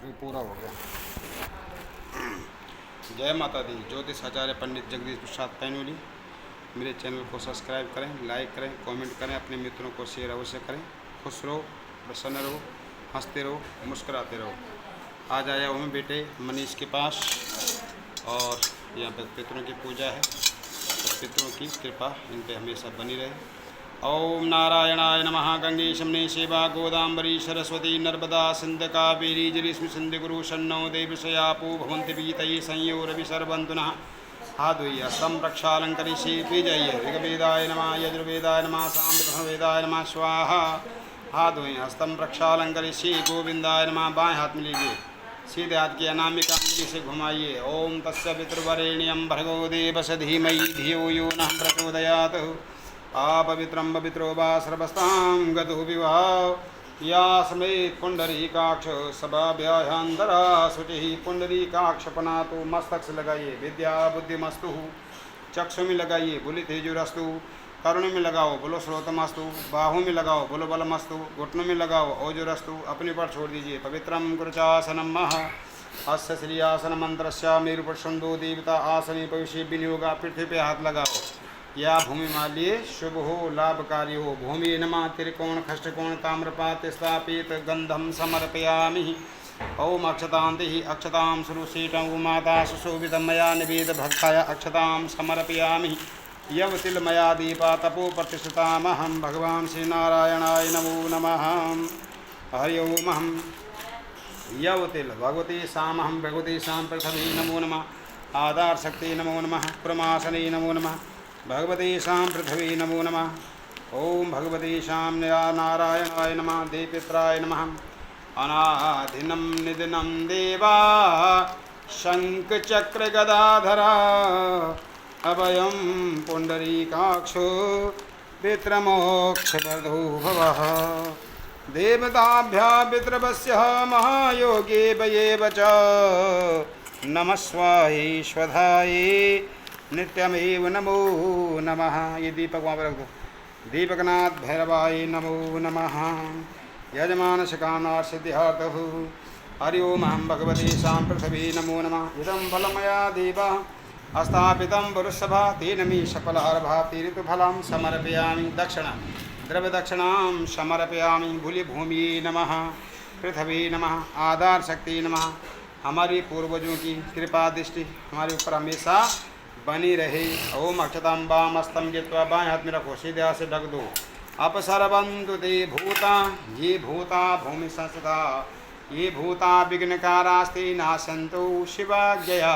ये पूरा हो गया। जय माता दी। ज्योतिष आचार्य पंडित जगदीश प्रसाद पैनोली। मेरे चैनल को सब्सक्राइब करें, लाइक करें, कमेंट करें, अपने मित्रों को शेयर अवश्य करें। खुश रहो, प्रसन्न रहो, हंसते रहो, मुस्कुराते रहो। आज आया हूँ मैं बेटे मनीष के पास और यहाँ पर पितरों की पूजा है, तो पितरों की कृपा इन पर हमेशा बनी रहे। ओम नारायणाय नमः। गंगे शमने सेवा गोदाम्बरी सरस्वती नर्मदा सिंध कावेरी जलेस्मि सिंधु गुरु सन्नो देवशयापो भवन्ति पीतये संयो रवि सर्वन्तु नः। हाथ धोइए, स्तंभ प्रक्षालंकरिष्ये। पी जाइए। ऋग्वेदाय नमः, यजुर्वेदाय नमः, सामवेदाय नमः, स्वाहा। हाथ धोइए, स्तंभ प्रक्षालंकरिष्ये। गोविंदाय नमः। बाएं हाथ में लीजिए, सीधे हाथ की अनामिका अंगुली से घुमाइए। ओम तस्य पितृवरेण्यं भर्गो देवस्य धीमहि धियो यो नः प्रचोदयात्। अपवित्रं पवित्रो वा सर्वस्तां गतो विवाह या समेत पुंडरीकाक्ष सभाभ्यान्तरा शुचिः। पुंडरीकाक्षपना तो मस्तक से लगाइए। विद्या बुद्धिमस्तु। चक्षु में लगाइए, बोले तेजुरस्तु। करुण में लगाओ, बोलो श्रोतमस्तु। बाहु में लगाओ, बोलो बलमस्तु। घुटनों में लगाओ, ओजुरस्तु। अपने पर छोड़ दीजिए। पवित्रं कुरुचासनं मह अस्य श्रीयासन मंत्रस्य मेरुपशंदो देवता आसने भविष्य विनियोगा। पृथ्वी पे हाथ लगाओ या भूमि मालिए, शुभ हो, लाभकारी हो। भूमि नमः। त्रिकोण खष्टकोण ताम्रपात स्थापित गंधम समर्पयामि। ओम अक्षतांति अक्षतां सुरुषीटं माता सुशोभितं मया निवेद भक्ताय अक्षतां समर्पयामि। यवतिल मया दीपा तपो प्रतिष्ठितामहं। भगवान श्री नारायणाय नमो नमः। हरि ओम। अहं यवतिल भगवती सामहं भगवती साम पृथ्वी नमो नमः। आधार शक्ति नमो नमः। प्रमासने नमो नमः। भगवती शाम पृथ्वी नमो नमः। ओम भगवती शाम नारायणाय नमः। देवपित्राय नमः। अनादिनं निदिनं देवा शंख चक्र गदाधरा अभयं पुंडरीकाक्षो पितृमोक्षप्रदो भवः। देवताभ्यः पितृवस्य महायोगे वयेव च नमस्वाहि स्वधाये नित्यमेव नमो नमः। ये दीपक वहाँ पर रख दो। दीपकनाथ भैरवाय नमो नमः। यजमान शिकानाथ सिद्धिहार्थः। हरि ओम। अहं भगवती सां पृथ्वी नमो नमः। इदं फलमया देवा स्थापितं पुरुषभा तेन मे सफलहरभाति ऋतुफलं समर्पयामि। दक्षिणा द्रव्यदक्षिणां समर्पयामि। भूलि भूमि नमः, पृथ्वी नमः, आधार शक्ति नमः। हमारी पूर्वजों की कृपा दृष्टि हमारे ऊपर हमेशा बनी रहे। ओम अक्षतां वामस्तं जित्वा बाएं हाथ में रखो, सीधे हाथ से ढक दो। अपसर्वन्तु ते भूता ये भूता भूमि संस्थिता ये भूता विघ्नकारास्ते नाशन्तु शिवाज्ञया।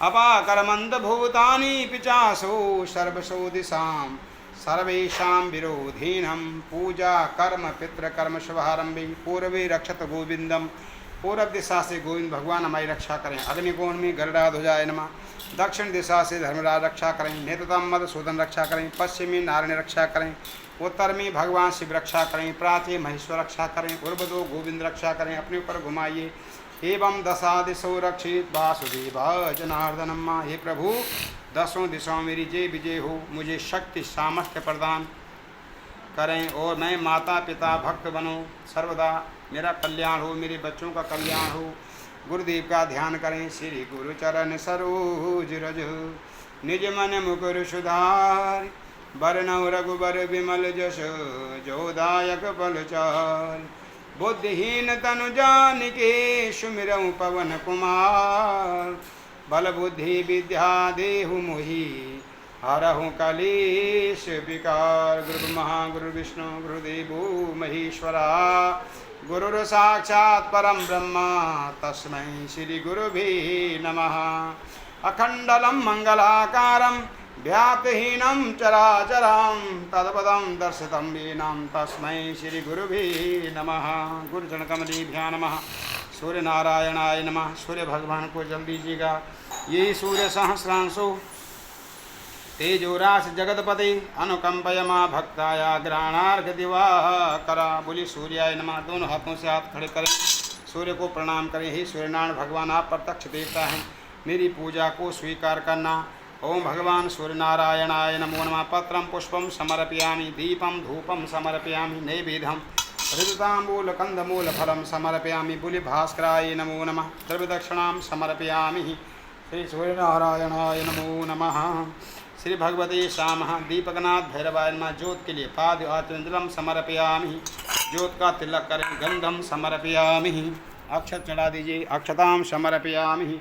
अपाकर्मन्त भूतानि पिचासो सर्वसो दिशां सर्वेषां विरोधिनं पूजा कर्म पितृकर्म शुभारंभे। पूर्वे रक्षत गोविंदम। पूर्व दिशा से गोविंद भगवान हमारी रक्षा करें। अग्निकोण में गरुड़ाध्वजाय नमः। दक्षिण दिशा से धर्मराज रक्षा करें। नेत्रतम मधुसूदन रक्षा करें। पश्चिम में नारायण रक्षा करें। उत्तर में भगवान शिव रक्षा करें। प्राच्य महेश्वर रक्षा करें। पूर्वदो गोविंद रक्षा करें। अपने ऊपर घुमाइए। एवं दशा दिशो रक्षित वासुदेव जनार्दनम। हे प्रभु, दसों दिशाओं मेरी जय विजय हो। मुझे शक्ति सामर्थ्य प्रदान करें और मैं माता पिता भक्त बनूं। सर्वदा मेरा कल्याण हो, मेरे बच्चों का कल्याण हो। गुरुदेव का ध्यान करें। श्री गुरु चरण सरोज रज निज मन मुकुर सुधार। बरनौ रघुबर विमल जस जोदायक बलचार। बुद्धिहीन तनु जानिके सुमिरौ पवन कुमार। बल बुद्धि विद्या देहु मोहि हरहु कलेश विकार। गुरु महागुरु विष्णु गुरुदेवो महेश्वरा। गुरुर साक्षात् परम ब्रह्म तस्मै श्री गुरुवे नमः। अखंडलं मंगलाकारं व्याप्तहीनं चराचरं तत्पदं दर्शितं येनं तस्मै श्री गुरुवे नमः। गुरुचरणकमलेभ्यः नमः। सूर्य नारायणाय नमः। सूर्य भगवान को जल दीजिएगा। ये सूर्य सहस्रांशो तेजोरास जगतपति अनुकंपय माँ भक्ताया ग्राणार्घ दिवाकरा। बोली सूर्याय नमः। दोनों हाथों से हाथ खड़े करें, सूर्य को प्रणाम करें। हे सूर्यनारायण भगवान, आप प्रत्यक्ष देवता हैं, मेरी पूजा को स्वीकार करना। ओम भगवान सूर्य नारायणाय नमो नमः। पत्रम पुष्पम समर्पयामि। दीपम धूपम समर्पयामि। नैवेद्यम ऋतुताम्बूलकन्दमूलफलं समर्पयामि बुलिभास्कराय नमो नमः द्रव्यदक्षिणां समर्पयामि श्री सूर्यनारायणाय नमो नमः श्री भगवते श्यामः दीपकनाथ भैरवाय नमः ज्योत के लिए पाद आचंद्रम समर्पयामि ज्योत का तिलक करें गंधम समर्पयामि अक्षत चढ़ा दीजिए अक्षतां समर्पयामि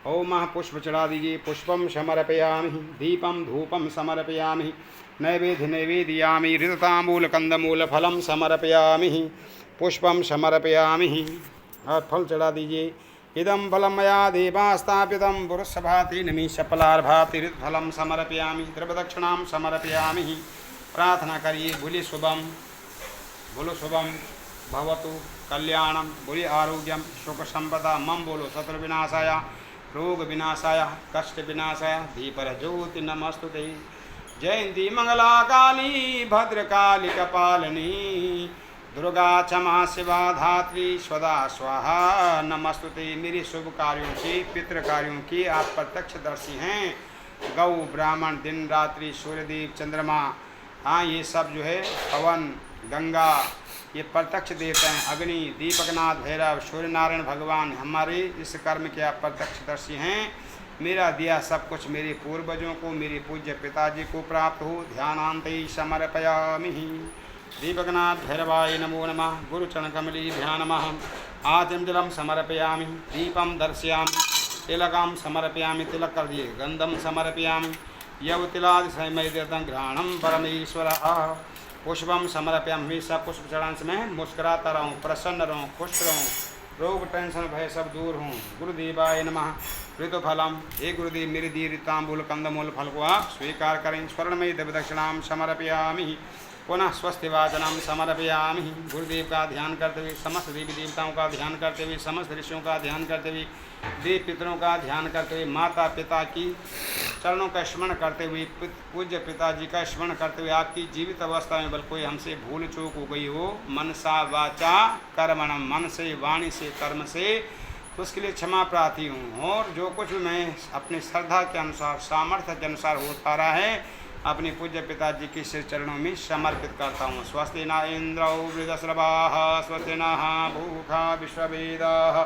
ओम पुष्प चढ़ा दीजिए पुष्पम समर्पयामि दीपम धूपम समर्पयामि नैवेद्य नैवेदयामि ऋतुताम्बूलकन्दमूलफलं समर्पयामि पुष्पम समर्पयामि और फल चढ़ा दीजिए इदं फलं मया देवा स्थापितं पुरुषभाति नमी सफलार्भाति ऋतुफलं समर्पयामि द्रव्यदक्षिणां समर्पयामि प्रार्थना करिए बोलो शुभम भवतु कल्याणम बोलिए आरोग्यम सुख संपदा मम बोलो शत्रु विनाशाय रोग विनाशाय कष्ट विनाशाय दीपर ज्योति नमस्तुते जयंती मंगला काली भद्रकाली कपालिनी दुर्गा क्षमा शिवा धात्री स्वदा स्वाहा नमस्तुते। मेरे शुभ कार्यों के पितृ कार्यों की आप प्रत्यक्षदर्शी हैं। गौ ब्राह्मण दिन रात्रि सूर्यदेव चंद्रमा हाँ ये सब जो है पवन गंगा ये प्रत्यक्ष देवता हैं। अग्नि दीपकनाथ भैरव सूर्यनारायण भगवान हमारे इस कर्म के आप प्रत्यक्षदर्शी हैं। मेरा दिया सब कुछ मेरे पूर्वजों को मेरे पूज्य पिताजी को प्राप्त हो ध्यानांते समर्पयामि। दीपकनाथ भैरवाय नमो नमः गुरुचरण कमलीभ्यां नमः आचमजलं समर्पयामि दीपं दर्शयामि तिलकं समर्पयामि तिलक कर दिए गंधम समर्पयामि यवतिलादि समयदेतं घ्राणं परमेश्वरः पुष्पम समर्पयामि। हमेशा पुष्प चढ़ाने से मैं मुस्कुराता रहूँ प्रसन्न रहूँ खुश रहूँ रोग टेंशन भय सब दूर हों। गुरुदेवाय नमः ऋतुफलम हे गुरुदेव मेरे दिए ऋताम्बूल कंदमूल फल को आप स्वीकार करें। स्वर्णमयी दिव्यदक्षिणां समर्पयामि पुनः स्वस्थ वाचनम समर्पयामि। गुरुदेव का ध्यान करते हुए समस्त देवी देवताओं का ध्यान करते हुए समस्त ऋषियों का ध्यान करते हुए देव पितरों का ध्यान करते हुए माता पिता की चरणों का स्मरण करते हुए पूज्य पिताजी का स्मरण करते हुए आपकी जीवित अवस्था में बल कोई हमसे भूल चूक हो गई हो मनसा वाचा कर्मणम मन से वाणी से कर्म से तो उसके लिए क्षमा प्रार्थी हूँ। और जो कुछ मैं अपनी श्रद्धा के अनुसार सामर्थ्य के अनुसार हो पा रहा है अपने पूज्य पिताजी के श्री चरणों में समर्पित करता हूँ। स्वस्ति न इंद्रो वृदस्रवाः स्वस्ति नः भूखा विश्ववेदाः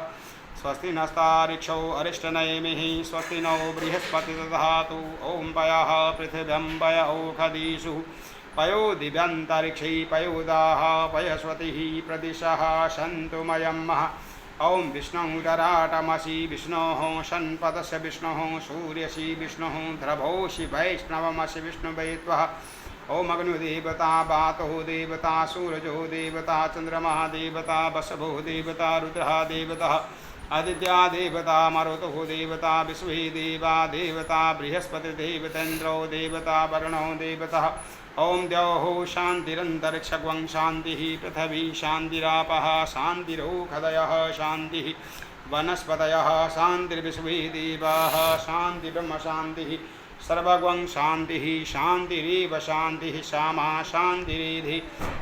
स्वस्ति नस्तारिक्षो अरिष्टनेमिः स्वस्ति नो बृहस्पति दधातु ओं पयः पृथिव्यं पय ओषधीषु पयो दिव्यन्तरिक्षे पयोदाः पयस्वतिः प्रदिशः सन्तु मयं मः ओं विष्णुरराटमसि विष्णोः षण्पदस्य विष्णोः सूर्यसि विष्णुः ध्रुवोऽसि वैष्णवमसि विष्णुवे त्वः ओम अग्निदेवता वातो देवता सूरजो देवता चंद्रमा देवता वसवो देवता रुद्रः देवता आदित्या देवता मरुतो देवता विश्वे देवा देवता बृहस्पति देवतेन्द्रो देवता वरुणो देवता ओम द्यौः शान्तिरन्तरिक्षं शान्तिः पृथिवी शान्तिरापः शान्तिरोषधयः शान्तिः वनस्पतयः शान्तिर्विश्वे देवाः शान्तिर्ब्रह्म शान्तिः सर्वगं शान्तिः शान्तिरेव शान्तिः श्यामा शान्तिरेधि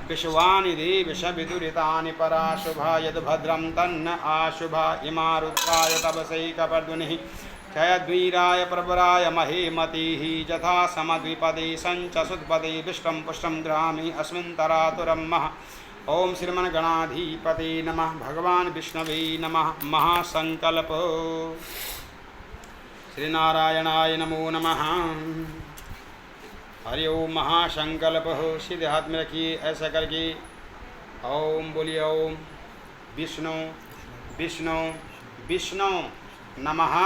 विश्वानि देवशविदुरितानि पराशुभा यद्भद्रं तन्न आशुभा इमा रुद्राय तपसैकपर्दुनिः क्षयद्वीराय प्रवराय महेमतिः यथा समद्विपदे सञ्चसुत्पदे विष्टं पुष्टं गृहामि अस्मिन् तरातुरम्मः। ओम श्रीमन्गणाधिपते नमः भगवान विष्णवे नमः महासंकल्प श्रीनारायणाय नमो नमः। हरि ओम महासंकल्प हो सीधे हाथ में रखिए ऐसा करके ओम बोलिए ओम विष्णु विष्णु विष्णु नमः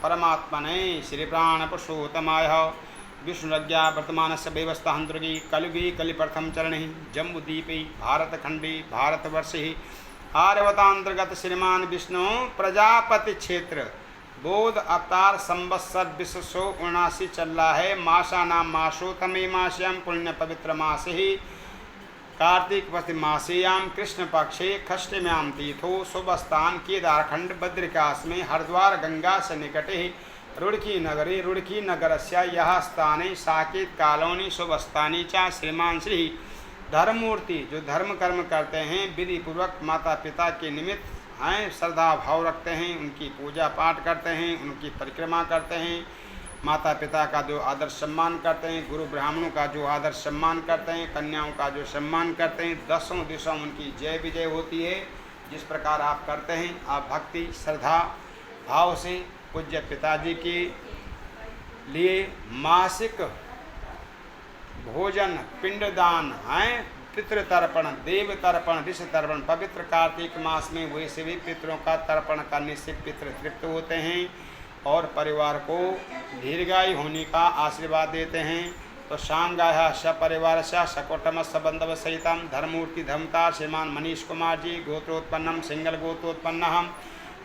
परमात्मने श्री प्राण पुरुषोत्तमाय विष्णुरज्ञा वर्तमान से व्यवस्था हंतुर्गी कलुगी कलि प्रथम चरण जम्बूद्वीपे भारतखंडे भारतवर्षे आर्यवतांतर्गत श्रीमान विष्णु प्रजापति क्षेत्र बोध अवतार संवत्सर 279 चल रहा है। मासा नाम मासो तमे मास्याम पुण्य पवित्र मास ही कार्तिक पति मासेयाम कृष्ण पक्षे खष्टम्याम तीर्थो शुभ स्थान केदारखंड बद्रिकाश में हरिद्वार गंगा से निकटे रुड़की नगरे रुड़की नगरस्य यह स्थाने साकेत कालोनी शुभ स्थानी चा श्रीमान श्री धर्ममूर्ति जो धर्म कर्म करते हैं विधि पूर्वक माता पिता के निमित्त हैं श्रद्धा भाव रखते हैं उनकी पूजा पाठ करते हैं उनकी परिक्रमा करते हैं माता पिता का जो आदर सम्मान करते हैं, गुरु ब्राह्मणों का जो आदर सम्मान करते हैं, कन्याओं का जो सम्मान करते हैं, दसों दिशाओं उनकी जय विजय होती है। जिस प्रकार आप करते हैं, आप भक्ति श्रद्धा भाव से पूज्य पिताजी के लिए मासिक भोजन पिंडदान हैं, पितृतर्पण, देव तर्पण, ऋषि तर्पण, पवित्र कार्तिक मास में वैसे भी पितरों का तर्पण करने से पितृ तृप्त होते हैं और परिवार को दीर्घायु होने का आशीर्वाद देते हैं। तो सांगाया सपरिवार सकुटुंब सबंधव सहितम धर्मूर्ति धर्मता श्रीमान मनीष कुमार जी गोत्रोत्पन्नम सिंगल गोत्रोत्पन्न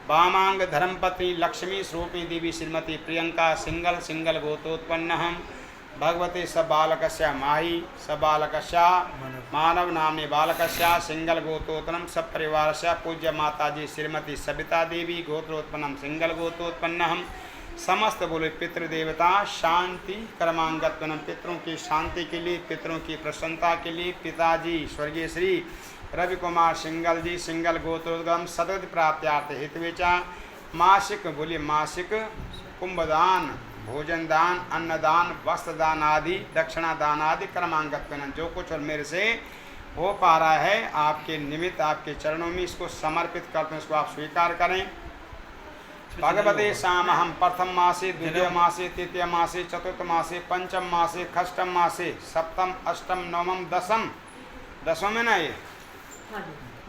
वामांग धर्मपत्नी लक्ष्मी स्वरूपी देवी श्रीमती प्रियंका सिंगल गोत्रोत्पन्न भगवते स बालकस्य माही स बालकस्य मानव नामने बालकस्य सिंगल गोत्रोत्पन्नम सब परिवार से पूज्य माताजी श्रीमती सविता देवी गोत्रोत्पन्नम सिंगल गोत्रोत्पन्नम समस्त बोले पितृदेवता शांति कर्मांगत्वनम पितरों की शांति के लिए, पितरों की प्रसन्नता के लिए पिताजी स्वर्गीय श्री रवि कुमार सिंगल जी सिंगल गोत्रोद्गम सदगति प्राप्त्यार्थ हितवेचा मासिक बोले मासिक कुंभदान, भोजन दान, अन्नदान, वस्त्र दान आदि, दक्षिणा दान आदि कर्मांगत्वनम जो कुछ और मेरे से हो पा रहा है आपके निमित्त आपके चरणों में इसको समर्पित करते हैं, इसको आप स्वीकार करें। भगवते सामहम प्रथम मासे द्वितीय मासे तृतीय मासे चतुर्थ मासे पंचम मासे षष्ठम मासे सप्तम अष्टम नवम दसम दसम में ना ये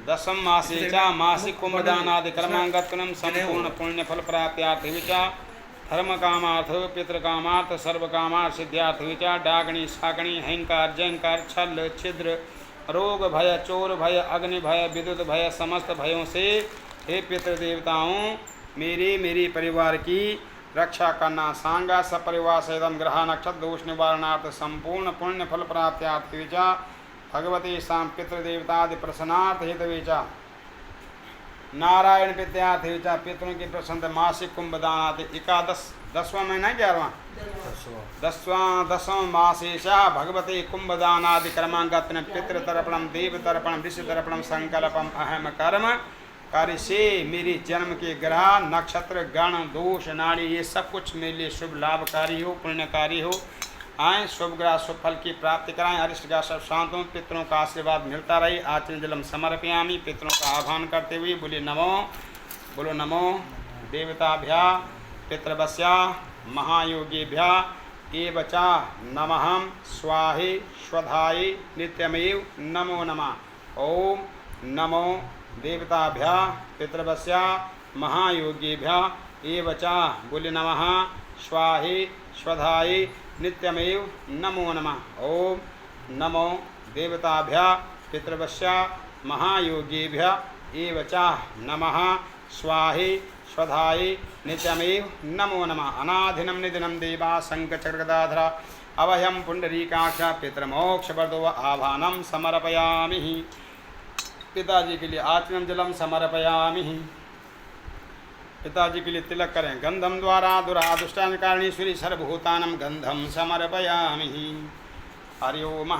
दसम मासे चा मासिक कुंभदानादि कर्मांगत्वनम संपूर्ण पुण्य फल प्राप्त्यार्थ विचा धर्म कामार्थ पितृ कामार्थ सर्व कामार्थ सिद्ध्यार्थ विचा डागणी सागणी अहंकार जयंकार छल छिद्र रोग भय चोर भय अग्नि भय विद्युत भय समस्त भयों से हे पितृदेवताओं मेरी परिवार की रक्षा करना। सांगा सपरिवार सहितम ग्रह नक्षत्र दोष निवारणार्थ संपूर्ण पुण्य फल प्राप्त्यार्थ विचा भगवती शाम पितृदेवतादि प्रसन्नार्थ हेतु विचा नारायण विद्यार्थ विचा पितरों की प्रसन्न मासिक कुंभदानादि एकादश 10वां महीना 11वां 10वां मासेशा भगवते कुंभदानादि कर्मांगत्न पितृतर्पणम देव तर्पणम ऋषि तर्पणम संकल्पम अहम कर्म कार्य से मेरे जन्म के ग्रह नक्षत्र गण दोष नाड़ी ये सब कुछ मेरे लिए शुभ लाभकारी हो, पुण्यकारी हो। आए शुभ ग्रह शुभ फल की प्राप्ति कराएं, अरिष्ट ग्रह सब शांत हों, पितरों का आशीर्वाद मिलता रहे। आचरण जलम समर्पयामि पितरों का आह्वान करते हुए बोलो नमो देवताभ्या पितृवस्या महायोगीभ्या एवचा नमः स्वाहे स्वधाये नित्यमेव नमो नमः। ओम नमो देवताभ्या पितृवस्या महायोगीभ्या एवचा बोले नमः स्वाहे स्वधाये नित्यमेव नमो नमः। ओम नमो देवताभ्या पितृवस्या महायोगीभ्या एवचा नमः स्वाहे स्वधाये नित्यमेव नमो नमः। अनाधिनम निधिनम देवा शंखचक्रगदाधरा अभयम पुंडरीकाक्ष पितृमोक्षवर्धो आभानम समर्पयामि। पिताजी के लिए आचमन जलम समर्पयामि। पिताजी के लिए तिलक करें। गंधम द्वारा दुरादुष्टानकारिणीश्वरी सर्वभूतानम गंधम समर्पयामि। हरि ओम।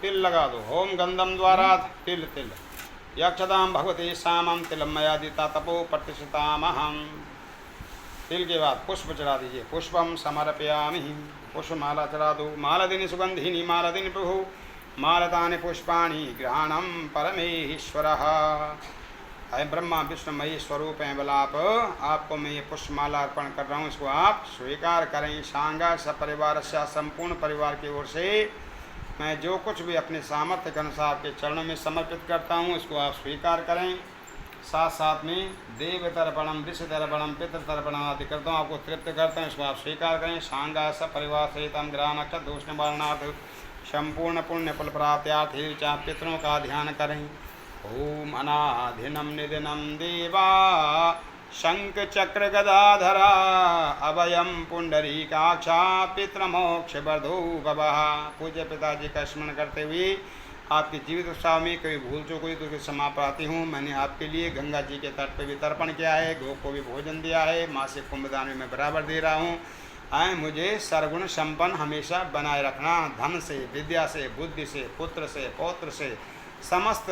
तिल लगा दो। ओम गंधम द्वारा तिल यक्षताम भगवते सामम तिलम मया दिता तपो प्रतिष्ठितामहम। तिल के बाद पुष्प चढ़ा दीजिए। पुष्पम समर्पयामि। पुष्पमाला चढ़ा दो। मालदिनी सुगंधिनी मालदिनी प्रभु मालतानि पुष्पाणि ग्रहणम परमेश्वरः। अय ब्रह्मा विष्णु मई स्वरूप हैं बलाप आपको मैं ये पुष्पमाला अर्पण कर रहा हूँ, इसको आप स्वीकार करें। सांगा सपरिवार से संपूर्ण परिवार की ओर से मैं जो कुछ भी अपने सामर्थ्य के अनुसार आपके चरणों में समर्पित करता हूँ इसको आप स्वीकार करें। साथ साथ में देव तर्पणम ऋषि तर्पणम पितृ तर्पणम आदि करता हूँ, आपको तृप्त करते हैं, इसको आप स्वीकार करें। सांगा सपरिवार सहित हम ग्रह नक्षत्र दोष निवारणार्थ संपूर्ण पुण्य फल प्राप्त्यार्थ चाह पितरों का ध्यान करें। ओम अनाधिनम निधिनम देवा शंख चक्र गदाधरा अभयम पुंडरीकाक्षा पितृमोक्ष वर्धो भवः। पूज्य पिताजी का स्मरण करते हुए आपके जीवित उत्साह में कभी भूल चूक हुई तो क्षमा पाती हूँ। मैंने आपके लिए गंगा जी के तट पर भी तर्पण किया है, गौ को भी भोजन दिया है, मासिक कुंभदान में मैं बराबर दे रहा हूँ। आए मुझे सर्वगुण संपन्न हमेशा बनाए रखना, धन से विद्या से बुद्धि से पुत्र से पौत्र से समस्त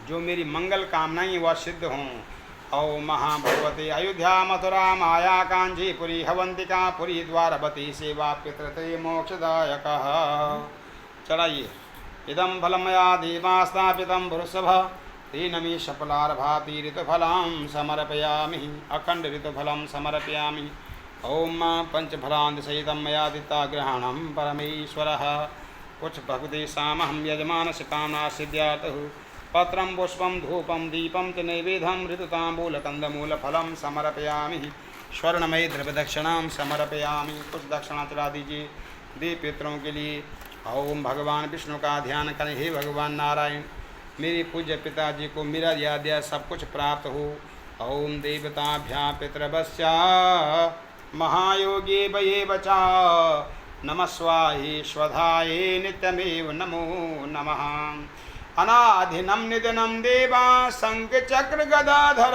जो मेरी मंगल कामनाएं वह सिद्ध हों। ओम महाभगवती अयोध्या मथुरा माया कांचीपुरी हवंतिका पुरी द्वारवती सेवा पितृते मोक्षदायकः। चढ़ाइए। इदं फलं मया देवास्तापितं वृषभ तेनमी शपलार्भाति ऋतुफलं समर्पयामि अखंड ऋतुफलं समर्पयामि। ओम पंचफलान्सहितं मया दिता ग्रहणं परमेश्वरः। कुछ भगवते सामहं यजमानस्य कामना सिद्ध्यार्थः पत्रं पुष्पं धूपं दीपं च नैवेद्यं ऋतुताम्बूलकन्दमूलफलं समर्पयामि। स्वर्णमयी द्रव्यदक्षिणां समर्पयामि। कुछ दक्षिणा चढ़ा दीजिए देव पितरों के लिए। ओम भगवान विष्णु का ध्यान करें। हे भगवान नारायण, मेरे पूज्य पिताजी को मेरा याद्या सब कुछ प्राप्त हो। ओम देवताभ्यां पितृवस्या महायोगी वये बचा नमस्वाहि स्वधाये नित्यमेव नमो नमः। अनाधिनं निधनं देवा शङ्खचक्र गदाधर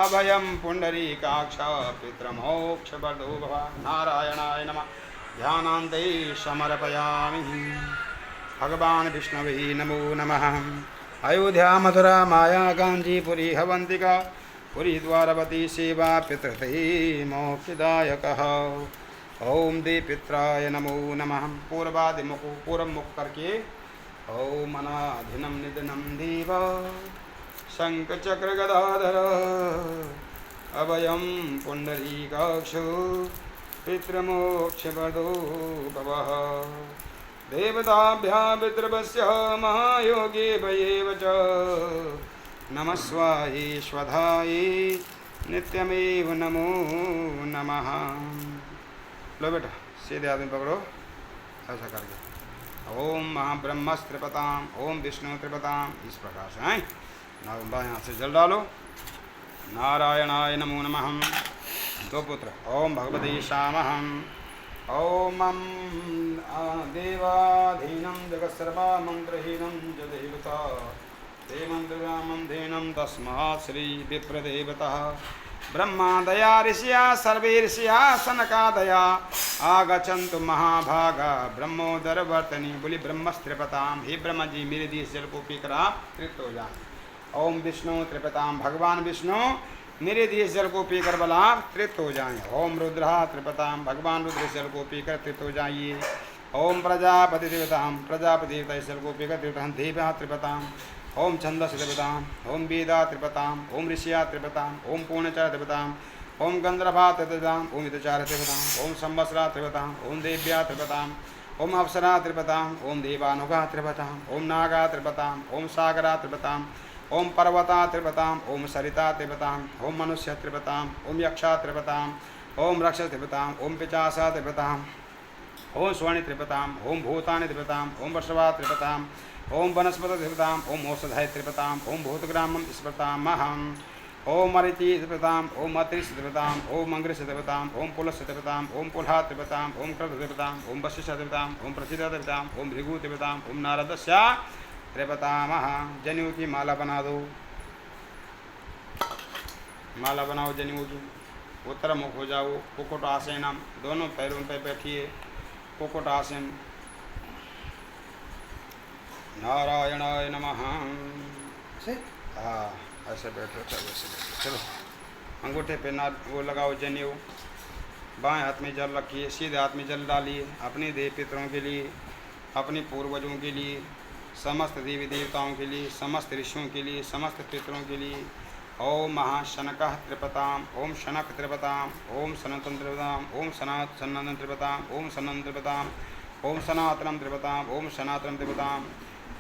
अभयं पुण्डरीकाक्ष पितृमोक्षवर्धो भव। नारायणाय नमः। ध्यानान्ते समर्पयामि। भगवान विष्णवे नमो नमः। अयोध्या मथुरा माया कांचीपुरी हवंतिका पुरी द्वारवती सेवा पितृते मोक्षदायकः। ओम देव पित्राय नमो नमः। पूर्वादिमुख पूर्वमुख करके ओम अनाधिनं निधनं देव शङ्खचक्र गदाधर अभयं पुण्डरीकाक्ष पितृमोक्षवर्धो भवः। देवताभ्यां पितृवस्य महायोगे वयेव च नमस्वाहि स्वधाये नित्यमेव नमो नमः। लो बेटा सीधे आदमी पकड़ो ऐसा करके। ओम महाब्रह्मस्त्रिपताम ओम विष्णु त्रिपताम इस प्रकार से हैं। यहाँ से जल डालो। नारायणाय नमो नमः। दो पुत्र ओम भगवते सामहं ओम देवाधीनं जगत्सर्वमन्त्रहीनं च देवता ते मन्त्ररामन्धीनं तस्मात् श्री विप्रदेवतः ब्रह्मादया ऋषिया सर्वे ऋषिया सनकादया आगच्छन्तु महाभागा ब्रह्मोदरवर्तनी। बोली ब्रह्मस्त्रिपताम। हे ब्रह्मा जी मेरे दिए जल को पीकर आप तृप्त हो जाए। ओम विष्णु त्रिपताम। भगवान विष्णु मेरे दिए जल को पीकर बला तृप्त हो जाएं। ओम रुद्रा त्रिपताम। भगवान रुद्र जल को पीकर तृप्त हो जाइए। ओम प्रजापति देवताम। प्रजापति देवता इस जल को पीकर तृप्त हैं। देव्या त्रिपताम। ओम छंदस त्रिपताम। ओम वेदा त्रिपताम। ओम ऋषिया त्रिपताम। ओम पूर्णचर त्रिपताम। ओम गंधर्वा त्रिपताम। ओम हितचार त्रिपताम। ओम संवत्सरा त्रिपताम। ओम देव्या त्रिपताम। ओम अप्सरा त्रिपताम। ओम देवानुगा त्रिपताम। ओम नागा त्रिपताम। ओम सागरा त्रिपताम। ओम पर्वता त्रिपताम। ओम सरिता त्रिपताम। ओम मनुष्य त्रिपताम। ओम यक्षा त्रिपताम। ओम रक्षस त्रिपताम। ओम पिचासा त्रिपताम। ओम स्वर्ण त्रिपताम। ओम भूतानि त्रिपताम। ओम वृषभा त्रिपताम। ओम वनस्पति त्रिपताम। ओम औषधाय त्रिपताम। ओम भूतग्रामं स्मृतामहम्। ओम मरीचि त्रिपताम। ओम अत्रिश त्रिपताम। ओम अंग्रिश त्रिपताम। ओम पुलस त्रिपताम। ओम पुलहा त्रिपताम। ओम क्रतु त्रिपताम। ओम वशिष्ठ त्रिपताम। ओम प्रसिद्ध त्रिपताम। ओम भृगु त्रिपताम। ओम नारदस्य त्रिपतामः। जनेऊ की माला बना दो। माला बनाओ जनेऊ की। उत्तर मुख हो जाओ। कुक्कुट आसनम। दोनों पैरों पर बैठिए। कुक्कुट आसन। नारायणाय नमः। हाँ ऐसे बैठो। चलो अंगूठे पे ना वो लगाओ जनेऊ। बाएं हाथ में जल रखिए। सीधे हाथ में जल डालिए। अपने देव पितरों के लिए, अपने पूर्वजों के लिए, समस्त देवी देवताओं के लिए, समस्त ऋषियों के लिए, समस्त पितरों के लिए। ओम महाशनकः त्रिपताम। ओम शनक त्रिपताम। ओम सनातन त्रिपताम। ओम सनातन त्रिपताम। ओम सनातन त्रिपताम। ओम सनातनम त्रिपताम। ओम सनातनम त्रिपताम।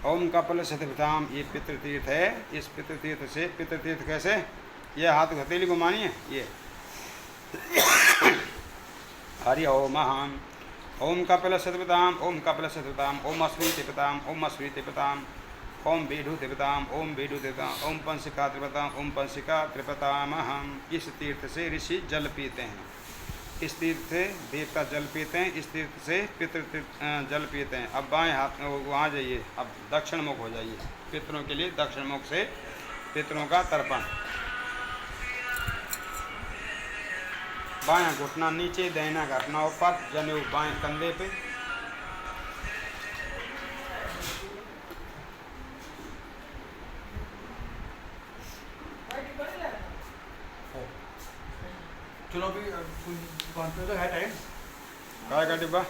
ओम कपिल त्रिपताम। ये पितृतीर्थ है। इस पितृतीर्थ से, पितृतीर्थ कैसे, ये हाथ हथेली को मानिए ये। हरि ओम महान। ओम कपिल त्रिपताम। ओम कपिल त्रिपताम। ओम अश्विनी त्रिपताम। ओम अश्विनी त्रिपताम। ओम बेढु त्रिपताम। ओम बेढु त्रिपताम। ओम पंसिका त्रिपताम। ओम पंसिका त्रिपतामहम्। इस तीर्थ से ऋषि जल पीते हैं। इस तीर्थ से देवता जल पीते हैं। इस तीर्थ से पितृ जल पीते हैं। अब बाएं हाथ वहाँ जाइए। अब दक्षिण मुख हो जाइए। पितरों के लिए दक्षिण मुख से पितरों का तर्पण। बायां घुटना नीचे, दाहिना घुटना ऊपर, जनेऊ बाएं कंधे पे। चलो अभी दुकान पे तो है टाइम। काय का डिब्बा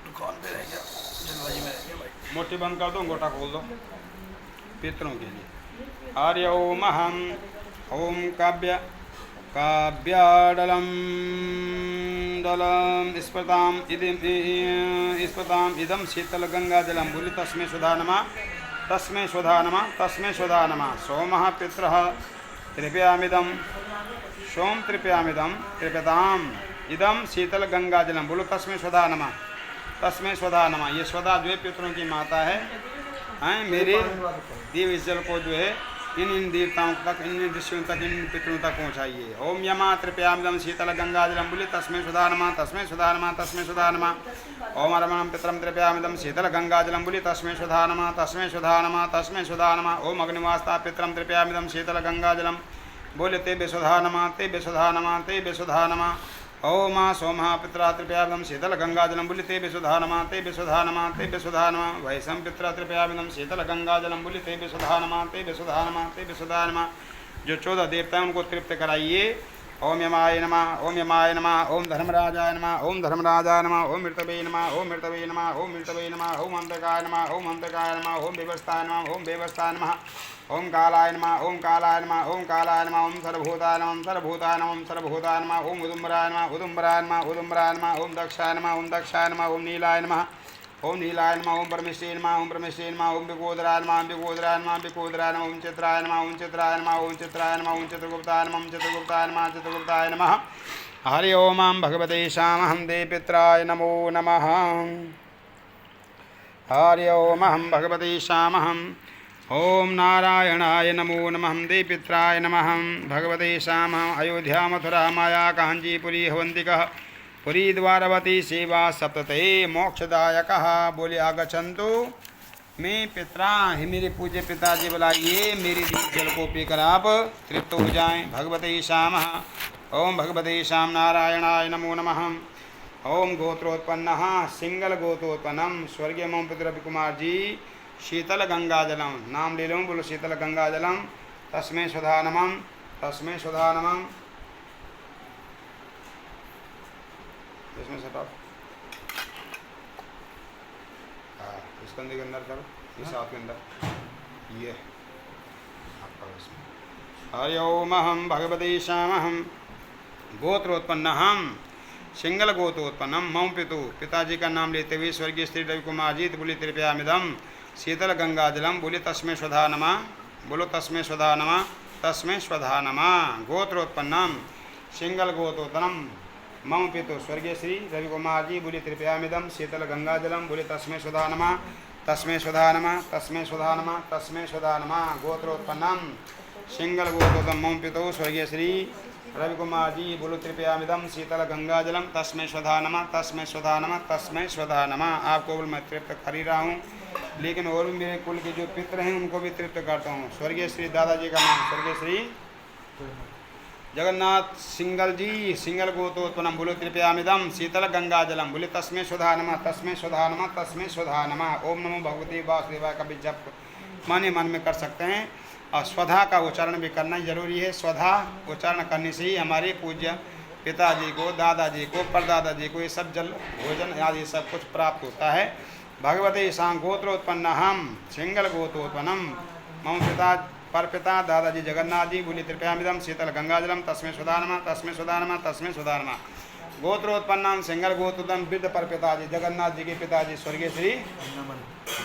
दुकान पे रह गया, जल्दबाजी में रह गया भाई। मोटी बंद कर दो, अंगूठा खोल दो पितरों के लिए। हरि ओम अहम ओम काव्याडलम दलम स्पताम इदम शीतल गंगा जलम बोली तस्मै सुधा नमः तस्मै सुधा नमः तस्मै सुधा नमः। सोमः पितरः तृप्यामिदम सोम तृप्यामिदम तृप्यताम इदम शीतल गंगा जलम बोलो तस्मै सुधा नमः तस्मै सुधा नमः। ये स्वधा जो है पितरों की माता है, मेरे दिव्य इस जल को जो है इन देवताओं तक, इन ऋषियों तक, इन पितरों तक पहुँचाइए। ओम यमा तृप्यामिदम शीतल गंगा जलम बोले तस्मै सुधा नमः तस्मै सुधा नमः तस्मै सुधा नमः। ओम रमणम पितरम तृप्यामिदम शीतल गंगा जलम बोले तस्मै सुधा नमः तस्मै सुधा नमः तस्मै सुधा नमः। ओम अग्निवास्ता पितरम तृप्यामिदम शीतल गंगा जलम बोले तेभ्य सुधा नमः तेभ्य सुधा नमः तेभ्य सुधा नमः। ओम सोमः पित्रा तृप्यामिदम शीतल गंगा जलम बोले तेभ्य सुधा नमः तेभ्य सुधा नमः तेभ्य सुधा नमः। वैशम पित्रा तृप्यामिदम शीतल गंगा जलम बोले तेभ्य सुधा नमः तेभ्य सुधा नमः तेभ्य सुधा नमः। जो 14 देवता हैं उनको तृप्त कराइए। ओम यमाय नमः ओम यमाय नमः ओम धर्मराजाय नमः ओम धर्मराजाय नमः ओम मृतवे नमः ओम मृतवे नमः ओम मृतवे नमः ओम अंतकाय नमः ओम अंतकाय नमः ओम व्यवस्थाय नमः ओम व्यवस्थाय नमः ओम कालाय नमः ओम कालाय नमः ओम कालाय नमः ओम सर्वभूताय नमः ओम सर्वभूताय नमः ओम सर्वभूताय नमः ओम उदुम्बराय नमः उदुम्बराय नमः उदुम्बराय नमः ओम दक्षाय नमः ओम दक्षाय नमः ओम नीलाय नमः ओम नीलाय नमः ओम परमेश्वरी नमः ओम परमेश्वरी नमः ओम विकोदराय नमः विकोदराय नमः विकोदराय नमः ओम चित्राय नमः ओम चित्राय नमः ओम चित्राय नमः ओम चित्रगुप्ताय नमः ओम चित्रगुप्ताय नमः चित्रगुप्ताय नमः। हरि ओम भगवते श्यामहं देवपित्राय नमो नमः। हरि ओम भगवते श्यामहं ओम नारायणाय नमो नमः देवपित्राय नमः। भगवते श्यामः अयोध्या मथुरा माया कांचीपुरी हवंतिकः पुरी द्वारवती सेवा सप्तते मोक्षदायकः बोले आगच्छन्तु मैं पितरा ही मेरे पूज्य पिताजी बुलाइए, मेरे जल को पीकर आप तृप्त हो जाएं। भगवते श्यामः ओम भगवते श्याम नारायणाय नमो नमः। ओम गोत्रोत्पन्नः सिंगल गोत्रोत्पन्नम स्वर्गीय मम पुत्र रवि कुमार जी शीतल गंगा जलम नाम ले लो बोलो शीतल गंगा जलम तस्मै सुधा नमः तस्मै सुधा नमः। इसमें सटाओ, हाँ इस कंधे के अंदर करो, इस हाथ के अंदर ये आप करो इसमें। हरि ओम अहम भगवते श्यामहं गोत्रोत्पन्नहं सिंगल गोत्रोत्पन्नम मम पितु पिताजी का नाम लेते हुए स्वर्गीय श्री रवि कुमार जी बोले तृप्यामिदम शीतल गंगा जलम बोले तस्मै स्वधा नमः बोलो तस्मै स्वधा नमः तस्मै स्वधा नमः। गोत्रोत्पन्नम सिंगल गोत्रोत्पन्नम मम पितु स्वर्गीय श्री रवि कुमार जी बोले तृप्यामिदम शीतल गंगा जलम बोले तस्मै सुधा नमः तस्मै सुधा नमः तस्मै सुधा नमः तस्मै सुधा नमः। गोत्रोत्पन्नम सिंगल गोत्रोत्तम मम पितु स्वर्गीय श्री रवि कुमार जी बोलो तृप्यामिदम शीतल गंगा जलम तस्मै सुधा नमः तस्मै सुधा नमः तस्मै सुधा नमः। आपको बोल मैं तृप्त कर ही रहा हूँ, लेकिन और भी मेरे कुल के जो पितर हैं उनको भी तृप्त करता हूँ। स्वर्गीय श्री दादाजी का नाम स्वर्गीय श्री जगन्नाथ सिंगल जी सिंगल गोत्रोत्पन्नम बोलो तृप्यामिदम शीतल गंगा जलम बोले तस्मै सुधा नमः तस्मै सुधा नमः तस्मै सुधा नमः। ओम नमो भगवते वासुदेवाय का भी जप मन ही मन में कर सकते हैं और स्वधा का उच्चारण भी करना जरूरी है। स्वधा उच्चारण करने से ही हमारे पूज्य पिताजी को दादाजी को परदादा को ये सब जल भोजन आदि सब कुछ प्राप्त होता है। भगवते शां गोत्रोत्पन्नहं सिंगल गोत्रोत्पन्नम मम पिता पर पिता दादाजी जगन्नाथ जी बोले तृप्यामिदम शीतल गंगा जलम तस्मै सुधा नमः तस्मै सुधा नमः तस्मै सुधा नमः। गोत्रोत्पन्नम सिंगल गोत्रोत्पन्न वृद्ध पर पिताजी जगन्नाथ जी के पिताजी स्वर्गीय श्री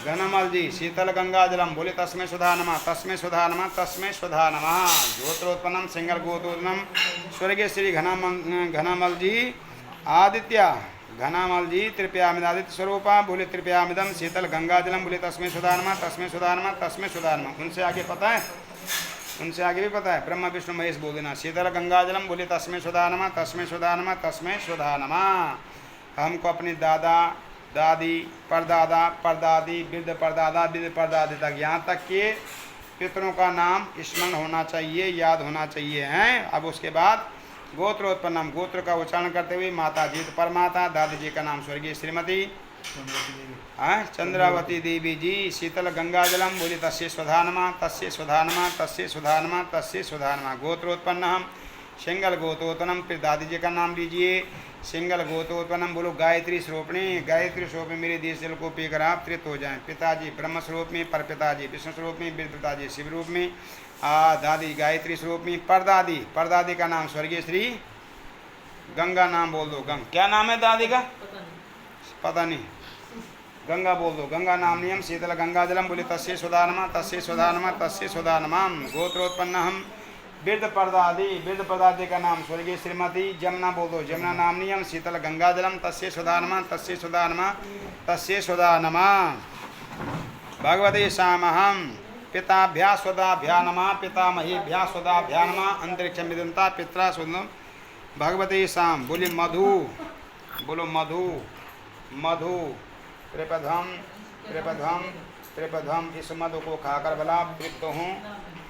घनमल जी शीतल गंगा जलम बोले तस्मै सुधा नमः तस्मै सुधा नमः तस्मै सुधा नमः। गोत्रोत्पन्नम सिंगल गोत्रोत्पन्नम स्वर्गीय श्री घनमल जी आदित्य घनामल जी तृप्यामिदादित्य स्वरूपा बोले तृप्यामिदम शीतल गंगा जलम बोले तस्मै सुधा नमः तस्मै सुधा नमः तस्मै सुधा नमः। उनसे आगे पता है, उनसे आगे भी पता है ब्रह्मा विष्णु महेश बोल देना शीतल गंगा जलम बोले तस्मै सुधा नमः तस्मै सुधा नमः तस्मै सुधा नमः। हमको अपने दादा दादी परदादा परदादी वृद्ध परदादा वृद्ध परदादी तक यहाँ तक कि पितरों का नाम स्मरण होना चाहिए, याद होना चाहिए हैं। अब उसके बाद गोत्रोत्पन्नम गोत्र का उच्चारण करते हुए माता जी परमाता दादी जी का नाम स्वर्गीय श्रीमती हाँ चंद्रावती देवी जी शीतल गंगा जलम बोली तस्य स्वधानमा तस्य स्वधानमा तस्य स्वधानमा तस्य स्वधानमा। गोत्रोत्पन्न हम सिंगल गोत्रोत्पन्नम। फिर दादी जी का नाम लीजिए। सिंगल गोत्रोत्पन्नम बोलो गायत्री स्वरूपणी। गायत्री स्वरूप में मेरे देश जल को पीकर आप तृप्त हो जाएं। पिताजी ब्रह्म स्वरूप में, पर पिताजी विष्णु स्वरूप में, वीर पिताजी शिव रूप में, दादी गायत्री स्वरूप में, परदादी परदादी का नाम स्वर्गीय श्री गंगा नाम बोल दो। क्या नाम है दादी का पता नहीं, गंगा बोल दो। गंगा नाम नियम शीतल गंगा जलम बोले तस्य सुधानमा तस्य सुधानमा तस्य सुधानमा। गोत्रोत्पन्न हम वृद्ध परदादी। वृद्ध परदादी का नाम स्वर्गीय श्रीमती जमुना बोल दो। जमुना नाम नियम शीतल गंगा जलम तस्य सुधानमा तस्य सुधानमा तस्य सुधानमा। भगवती सामहम पिताभ्या स्वदाभ्या नमः पितामहीभ्या स्वदाभ्या नमः। अंतरिक्ष मिदंता पित्रा सुंदम। भगवती साम बोली मधु बोलो मधु मधु त्रिपधम त्रिपधम त्रिपधम। इस मधु को खाकर भला तृप्त हूँ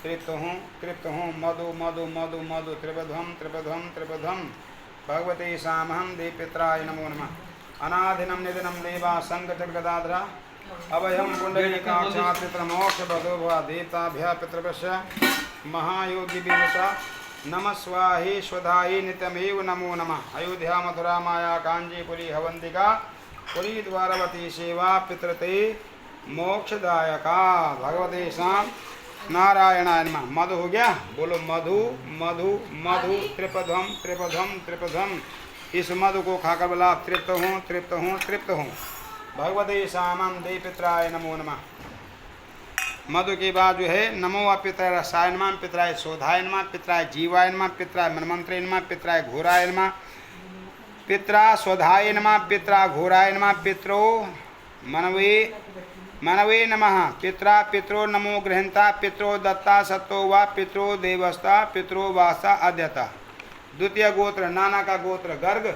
तृप्त हूँ तृप्त हूँ। मधु मधु मधु मधु त्रिपधम त्रिपधम त्रिपधम। भगवते सामहम देवपित्राय नमो नमः। अनादिनम निदिनम देवा संकटगदाधरा अभयम पुंडरीकाक्षा पितृमोक्ष बधोभवा। देवताभ्य पितृभ्य महायोगी विवशा नमः स्वाहे स्वधाये नित्यमेव नमो नमः। अयोध्या मथुरा माया कांचीपुरी हवंतिका पुरी द्वारवती सेवा पितृते मोक्षदायका। भगवते शाम नारायणाय नमः। मधु हो गया बोलो मधु मधु मधु त्रिपधम त्रिपधम त्रिपधम। इस मधु को खाकर बोला तृप्त हूँ तृप्त हूँ तृप्त हूँ। भगवते शामम देव पित्राय नमो नमः। मधु के बाद जो है नमो व पितराय रसाय नमः पितराय शोधाय नमः पितराय जीवाय नमः पितराय मनमंत्रे नमः पितराय घोराय नमः पित्रा स्वधाय नमः पित्रा घोराय नमः पित्रो मनवे मनवे नमः। पित्रा पित्रो नमो गृहंता पित्रो दत्ता सत्तो वा पित्रो देवस्ता पित्रो वासा अध्यता। द्वितीय गोत्र नाना का गोत्र गर्ग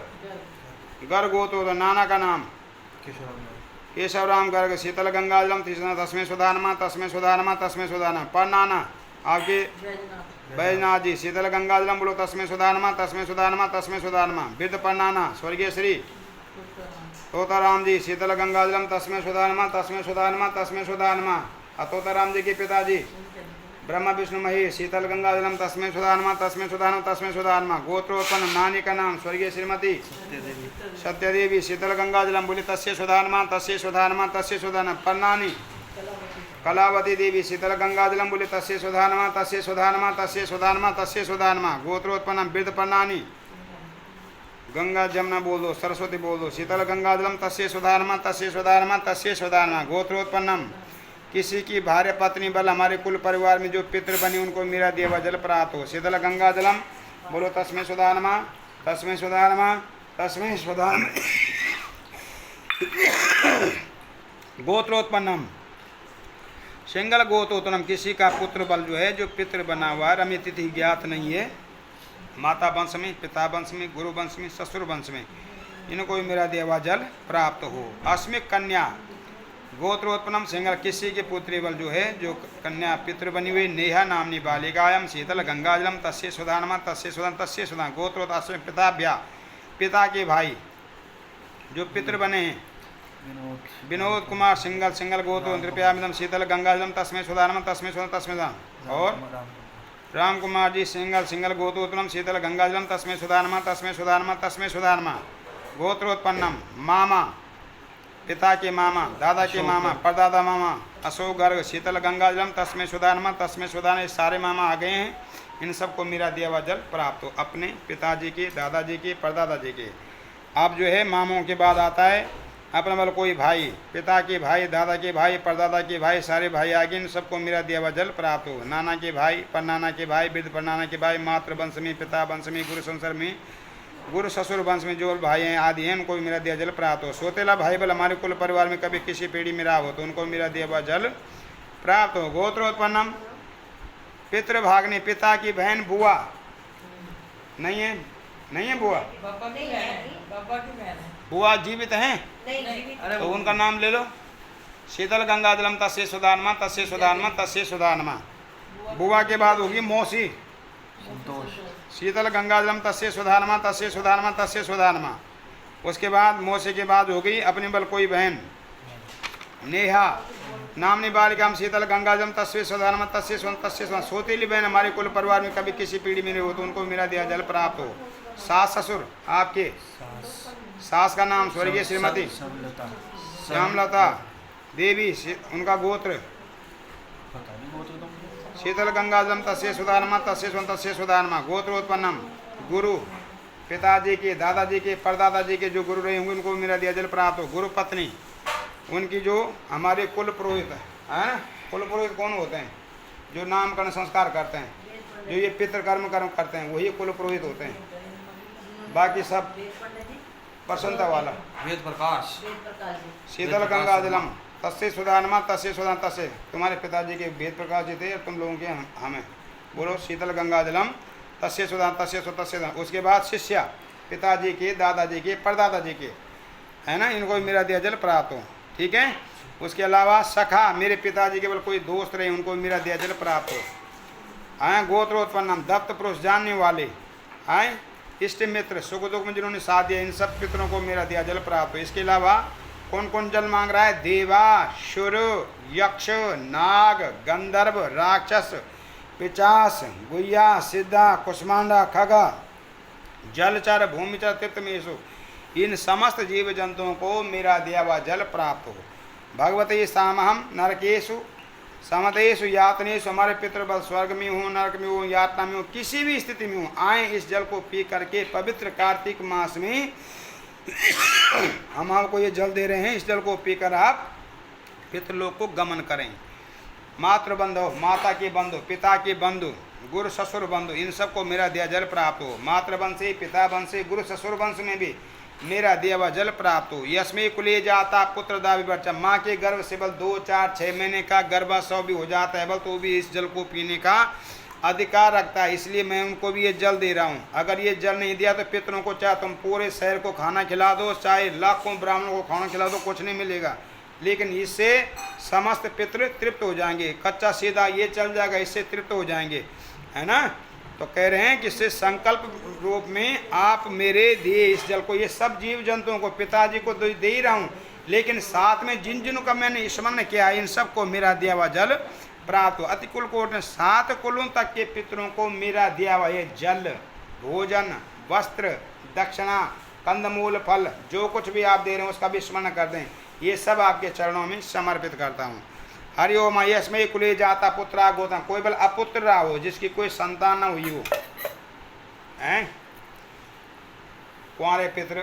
गर्ग गोत्र तो नाना का नाम केशवराम गर्ग। शीतल गंगा जलम तीसरा तस्में सुधानमा तस्में सुधानमा तस्में सुधानमा। पर नाना आपके बैजनाथ जी शीतल गंगा जलम बोलो तस्में सुधानमा तस्में सुधानमा तस्में सुधानमा। वृद्ध पर नाना स्वर्गीय श्री तोताराम जी शीतल गंगा जलम तस्में सुधानमा तस्में सुधानमा तस्में सुधानमा। तोताराम जी के पिताजी ब्रह्मा विष्णु महेश शीतल गंगा जलम तस्में सुधानमा तस्में सुधानमा तस्में सुधानमा। गोत्रोत्पन्न नानी का नाम स्वर्गीय श्रीमती सत्य देवी शीतल गंगा जलम बोली तस्य सुधानमा तस्य सुधानमा तस्य सुधानमा। परनानी कलावती देवी शीतल गंगा जलम बोली तस्य सुधानमा तस्य सुधानमा तस्य सुधानमा तस्य सुधानमा। गोत्रोत्पन्न वृद्ध परनानी गंगा जमुना बोल दो सरस्वती बोल दो। शीतल गंगा जलम तस्य सुधानमा तस्य सुधानमा तस्य सुधानमा। गोत्रोत्पन्नम किसी की भार्य पत्नी बल हमारे कुल परिवार में जो पितृ बनी उनको मेरा देवा जल प्राप्त हो। शीतल गंगा जलम बोलो तस्में सुधानमा तस्में सुधानमा तस्में सुधानमा। गोत्रोत्पन्नम सिंगल गोत्रोत्पन्नम किसी का पुत्र बल जो है जो पितृ बना हुआ है। रमी तिथि ज्ञात नहीं है। माता वंश में पिता वंश में गुरु वंश में ससुर वंश में इनको भी मेरा देवा जल प्राप्त हो। अस्मिक कन्या गोत्रोत्पन्नम सिंगल किसी के पुत्री बल जो है जो कन्या पितृ बनी हुई। नेहा नामनी बालिकायम शीतल गंगा जलम तस्य सुधानमा तस्य सुधान तस्य सुधान। गोत्रोत अस्मिक पिताभ्या पिता के भाई जो पितृ बने हैं। विनोद कुमार सिंगल सिंगल गोत्रो नृपयामिदम शीतल गंगा जलम तस्में सुधानमा तस्में सुधान तस्में सुधान। और राम कुमार जी सिंगल सिंगल गोत्रोत्पन्नम शीतल गंगा जलम तस्में सुधानमा तस्में सुधानमा तस्में सुधानमा। गोत्रोत्पन्नम मामा पिता के मामा दादा के मामा परदादा मामा अशोक गर्ग शीतल गंगा जलम तस्में सुधानमा तस्में सुधान। सारे मामा आ गए हैं। इन सबको मेरा दिया हुआ जल प्राप्त हो। अपने पिताजी के दादाजी के परदादा जी के। अब जो है मामों के बाद आता है अपना बल कोई भाई पिता के भाई दादा के भाई परदादा के भाई सारे भाई आगे इन सबको मेरा दिया हुआ जल प्राप्त हो। नाना के भाई परनाना के भाई वृद्ध परनाना के भाई मातृ वंश में पिता वंश में गुरु संसर में गुरु ससुर वंश में जो भाई हैं आदि हैं उनको भी मेरा दिया जल प्राप्त हो। सोतेला भाई बल हमारे कुल परिवार में कभी किसी पीढ़ी में रहा हो तो उनको मेरा दिया हुआ जल प्राप्त हो। गोत्रोत्पन्नम पितृभाग्नि पिता की बहन बुआ नहीं है नहीं है बुआ बुआ जीवित हैं तो उनका नाम ले लो। शीतल गंगा जलम तस्य सुधानमा तस्य सुधानमा तस्य सुधानमा। बुआ के बाद होगी मौसी शीतल गंगा जलम तस्य सुधानमा तस्य सुधानमा तस्य सुधानमा। उसके बाद मोसे के बाद हो गई अपनी बल कोई बहन नेहा नामनी बालिका शीतल गंगाजम तस्वीर सुधान तस्य सोतीली बहन हमारे कुल परिवार में कभी किसी पीढ़ी में नहीं हो तो उनको मेरा दिया जल प्राप्त हो। सास ससुर आपके सास का नाम स्वर्गीय श्रीमती श्यामलता देवी उनका गोत्र शीतल गंगाजम तस्य सुधानमा गोत्रोत्पन्नम गुरु पिताजी के दादाजी के परदादाजी के जो गुरु रहे होंगे उनको मेरा दिया जल प्राप्त हो। गुरु पत्नी उनकी जो हमारे कुल पुरोहित है ना, कुल पुरोहित कौन होते हैं? जो नामकरण संस्कार करते हैं, जो ये पितृकर्म कर्म करते हैं, वही कुल पुरोहित होते हैं। बाकी सब प्रसन्नता वाला वेद प्रकाश शीतल गंगा जलम तस्य सुधानमा तस्य सुधान तस्य तुम्हारे पिताजी के वेद प्रकाश जी थे और तुम लोगों के हमें बोलो शीतल गंगा जलम तस्य सुधान तस्य। उसके बाद शिष्या पिताजी के दादाजी के परदादाजी के है ना, इनको भी मेरा दिया जल प्राप्त हो। ठीक है। उसके अलावा सखा मेरे पिताजी केवल कोई दोस्त रहे उनको भी मेरा दिया जल प्राप्त हो। आए गोत्रोत्पन्नम दत्त पुरुष जानने वाले आए इष्ट मित्र सुख दुख में जिन्होंने साथ दिया इन सब पितरों को मेरा दिया जल प्राप्त हो। इसके अलावा कौन कौन जल मांग रहा है? देवा शुर यक्ष नाग गंधर्व राक्षस पिचास गुया सिद्धा कुष्मांडा खगा जलचर भूमिचर तीर्थमेशु इन समस्त जीव जंतुओं को मेरा दिया हुआ जल प्राप्त हो। भगवते सामहम नरकेशु समतेषु यातनेषु हमारे पितृबल स्वर्ग में हो नरक में हो यातना में हो किसी भी स्थिति में हो आए इस जल को पी करके पवित्र कार्तिक मास में हम आपको ये जल दे रहे हैं। इस जल को पीकर आप पितृलोक को गमन करें। मातृ बंधु माता के बंधु पिता के बंधु गुरु ससुर बंधु इन सबको मेरा दिया जल प्राप्त हो। मातृवंश पिता वंश गुरु ससुर वंश में भी मेरा दिया हुआ जल प्राप्त हो। यस्मे कुले जाता पुत्र दा विवर्चा माँ के गर्भ से बल 2 4 6 महीने का गर्भाशय भी हो जाता है बल तो भी इस जल को पीने का अधिकार रखता है, इसलिए मैं उनको भी ये जल दे रहा हूँ। अगर ये जल नहीं दिया तो पितरों को चाहे तुम पूरे शहर को खाना खिला दो चाहे लाखों ब्राह्मणों को खाना खिला दो कुछ नहीं मिलेगा, लेकिन इससे समस्त पितृ तृप्त हो जाएंगे। कच्चा सीधा ये चल जाएगा इससे तृप्त हो जाएंगे, है ना। तो कह रहे हैं कि इससे संकल्प रूप में आप मेरे दिए इस जल को ये सब जीव जंतुओं को पिताजी को दे ही रहा हूँ, लेकिन साथ में जिन जिन का मैंने स्मरण किया इन सबको मेरा दिया हुआ जल प्राप्त हो। अति कुल कोट ने 7 कुलों तक के पितरों को मेरा दिया हुआ ये जल भोजन वस्त्र दक्षिणा कंदमूल फल जो कुछ भी आप दे रहे हैं उसका भी स्मरण कर दें, ये सब आपके चरणों में समर्पित करता हूँ। हरिओम यस्मै कुले जाता पुत्रा गोता कोई बल अपुत्र रहा हो जिसकी कोई संतान न हुई हो, हैं कुंवारे पितृ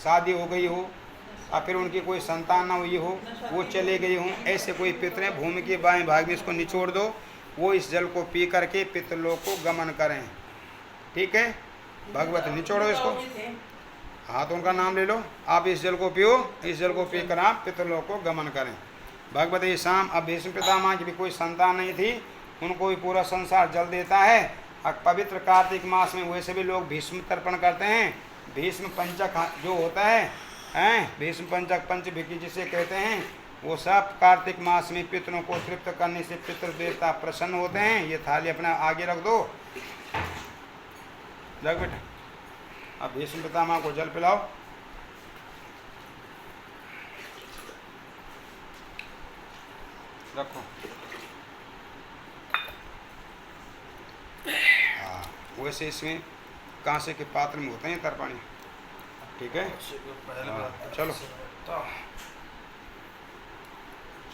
शादी हो गई हो और फिर उनकी कोई संतान न हुई हो वो चले गई हों, ऐसे कोई पितृ हैं भूमि के बाएं भाग में इसको निचोड़ दो, वो इस जल को पी करके पितृलोक को गमन करें। ठीक है भगवत निचोड़ो इसको, हाँ तो उनका नाम ले लो, आप इस जल को पियो, इस जल को पीकर आप पितृलोक को गमन करें। भगवती शाम अब भीष्म पितामह की भी कोई संतान नहीं थी, उनको भी पूरा संसार जल देता है। अब पवित्र कार्तिक मास में वैसे भी लोग भीष्म तर्पण करते हैं, भीष्म पंचक जो होता है भीष्म पंचक पंचभिकी जिसे कहते हैं, वो सब कार्तिक मास में पितरों को तृप्त करने से पितृ देवता प्रसन्न होते हैं। ये थाली अपना आगे रख दो, रख बेटा। अब भीष्म पितामह को जल पिलाओ। रखो। हाँ वैसे इसमें कांसे के पात्र में होते हैं तर्पणी। ठीक है चलो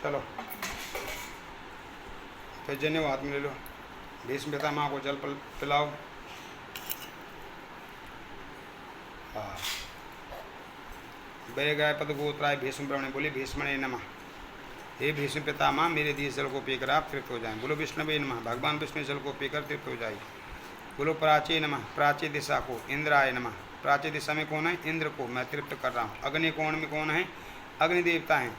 चलो फिर जनेऊ हाथ में ले लो, भीष्म पितामह को जल पिलाओ। हाँ बे गाय पद गोत्राय भीष्म ब्रह्मणे बोली भीष्मणे नमः। हे भीष्म पितामह मेरे दिए जल को पीकर आप तृप्त हो जाएं। बोलो विष्णुवे नमः भगवान विष्णु जल को पीकर तृप्त हो जाए। बोलो प्राची नमः प्राची दिशा को इंद्राय नमः। प्राची दिशा में कौन है? इंद्र को मैं तृप्त कर रहा हूँ। अग्नि कोण में कौन है? अग्नि देवता हैं।